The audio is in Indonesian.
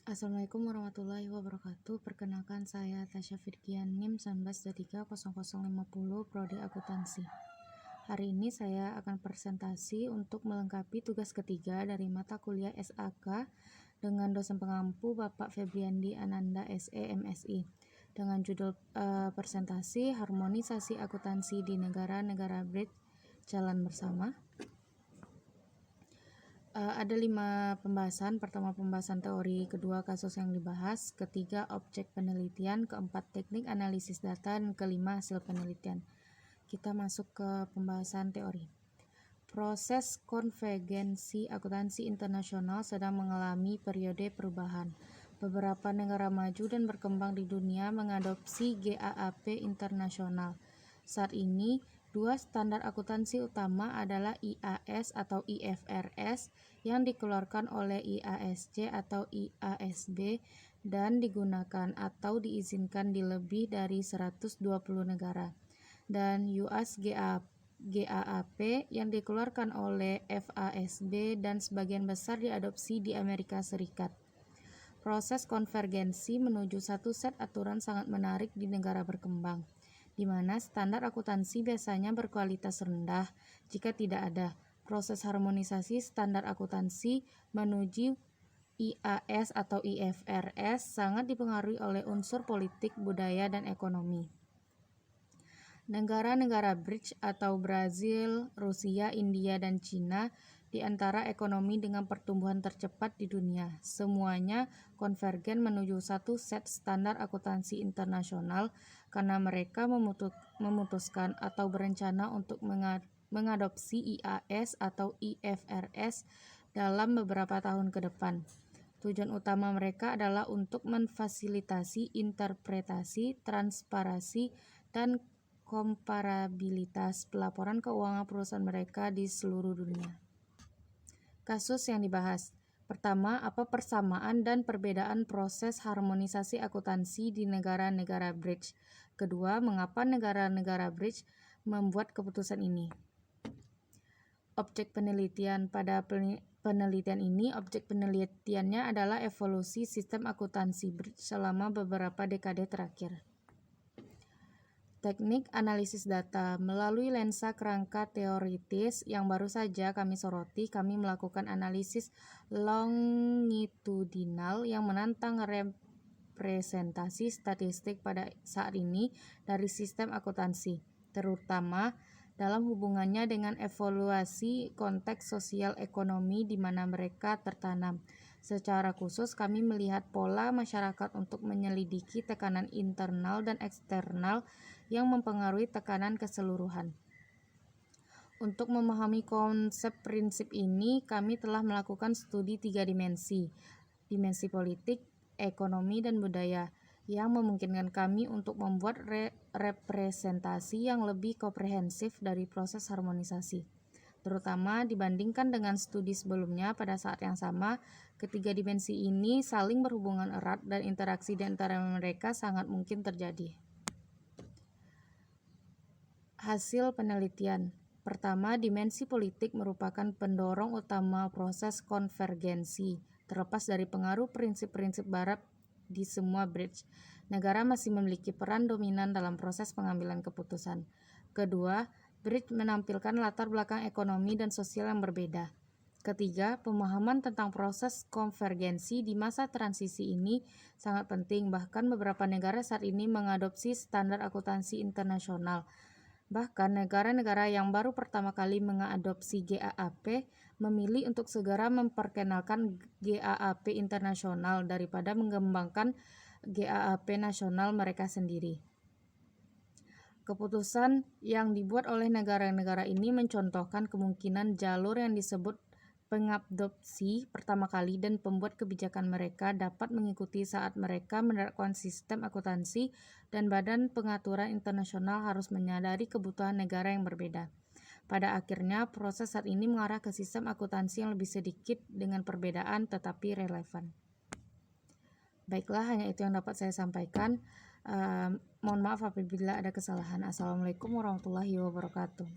Assalamualaikum warahmatullahi wabarakatuh. Perkenalkan saya Tasya Firgian NIM 19230050 Prodi Akuntansi. Hari ini saya akan presentasi untuk melengkapi tugas ketiga dari mata kuliah SAK dengan dosen pengampu Bapak Febriandi Ananda SE MSI dengan judul presentasi Harmonisasi Akuntansi di Negara-negara BRIC Jalan Bersama. Ada 5 pembahasan. Pertama, pembahasan teori, kedua, kasus yang dibahas, ketiga, objek penelitian, keempat, teknik analisis data, dan kelima, hasil penelitian. Kita masuk ke pembahasan teori. Proses konvergensi akuntansi internasional sedang mengalami periode perubahan. Beberapa negara maju dan berkembang di dunia mengadopsi GAAP internasional. Saat ini, dua standar akuntansi utama adalah IAS atau IFRS yang dikeluarkan oleh IASC atau IASB dan digunakan atau diizinkan di lebih dari 120 negara, dan US GAAP yang dikeluarkan oleh FASB dan sebagian besar diadopsi di Amerika Serikat. Proses konvergensi menuju satu set aturan sangat menarik di negara berkembang, di mana standar akuntansi biasanya berkualitas rendah jika tidak ada. Proses harmonisasi standar akuntansi menuju IAS atau IFRS sangat dipengaruhi oleh unsur politik, budaya, dan ekonomi. Negara-negara BRIC atau Brazil, Rusia, India, dan Cina di antara ekonomi dengan pertumbuhan tercepat di dunia. Semuanya konvergen menuju satu set standar akuntansi internasional karena mereka memutuskan atau berencana untuk mengadopsi IAS atau IFRS dalam beberapa tahun ke depan. Tujuan utama mereka adalah untuk memfasilitasi interpretasi, transparansi, dan komparabilitas pelaporan keuangan perusahaan mereka di seluruh dunia. Kasus yang dibahas. Pertama, apa persamaan dan perbedaan proses harmonisasi akuntansi di negara-negara BRIC? Kedua, mengapa negara-negara BRIC membuat keputusan ini? Objek penelitian. Pada penelitian ini, objek penelitiannya adalah evolusi sistem akuntansi BRIC selama beberapa dekade terakhir. Teknik analisis data. Melalui lensa kerangka teoritis yang baru saja kami soroti, kami melakukan analisis longitudinal yang menantang representasi statistik pada saat ini dari sistem akuntansi, terutama dalam hubungannya dengan evaluasi konteks sosial ekonomi di mana mereka tertanam. Secara khusus, kami melihat pola masyarakat untuk menyelidiki tekanan internal dan eksternal yang mempengaruhi tekanan keseluruhan. Untuk memahami konsep prinsip ini, kami telah melakukan studi 3 dimensi, dimensi politik, ekonomi, dan budaya, yang memungkinkan kami untuk membuat representasi yang lebih komprehensif dari proses harmonisasi. Terutama dibandingkan dengan studi sebelumnya pada saat yang sama, ketiga dimensi ini saling berhubungan erat dan interaksi di antara mereka sangat mungkin terjadi. Hasil penelitian. Pertama, dimensi politik merupakan pendorong utama proses konvergensi. Terlepas dari pengaruh prinsip-prinsip barat di semua BRIC, negara masih memiliki peran dominan dalam proses pengambilan keputusan. Kedua, BRIC menampilkan latar belakang ekonomi dan sosial yang berbeda. Ketiga, pemahaman tentang proses konvergensi di masa transisi ini sangat penting. Bahkan beberapa negara saat ini mengadopsi standar akuntansi internasional. Bahkan negara-negara yang baru pertama kali mengadopsi GAAP memilih untuk segera memperkenalkan GAAP internasional daripada mengembangkan GAAP nasional mereka sendiri. Keputusan yang dibuat oleh negara-negara ini mencontohkan kemungkinan jalur yang disebut pengadopsi pertama kali dan pembuat kebijakan mereka dapat mengikuti saat mereka menerapkan sistem akuntansi, dan badan pengaturan internasional harus menyadari kebutuhan negara yang berbeda. Pada akhirnya, proses saat ini mengarah ke sistem akuntansi yang lebih sedikit dengan perbedaan tetapi relevan. Baiklah, hanya itu yang dapat saya sampaikan. Mohon maaf apabila ada kesalahan. Assalamualaikum warahmatullahi wabarakatuh.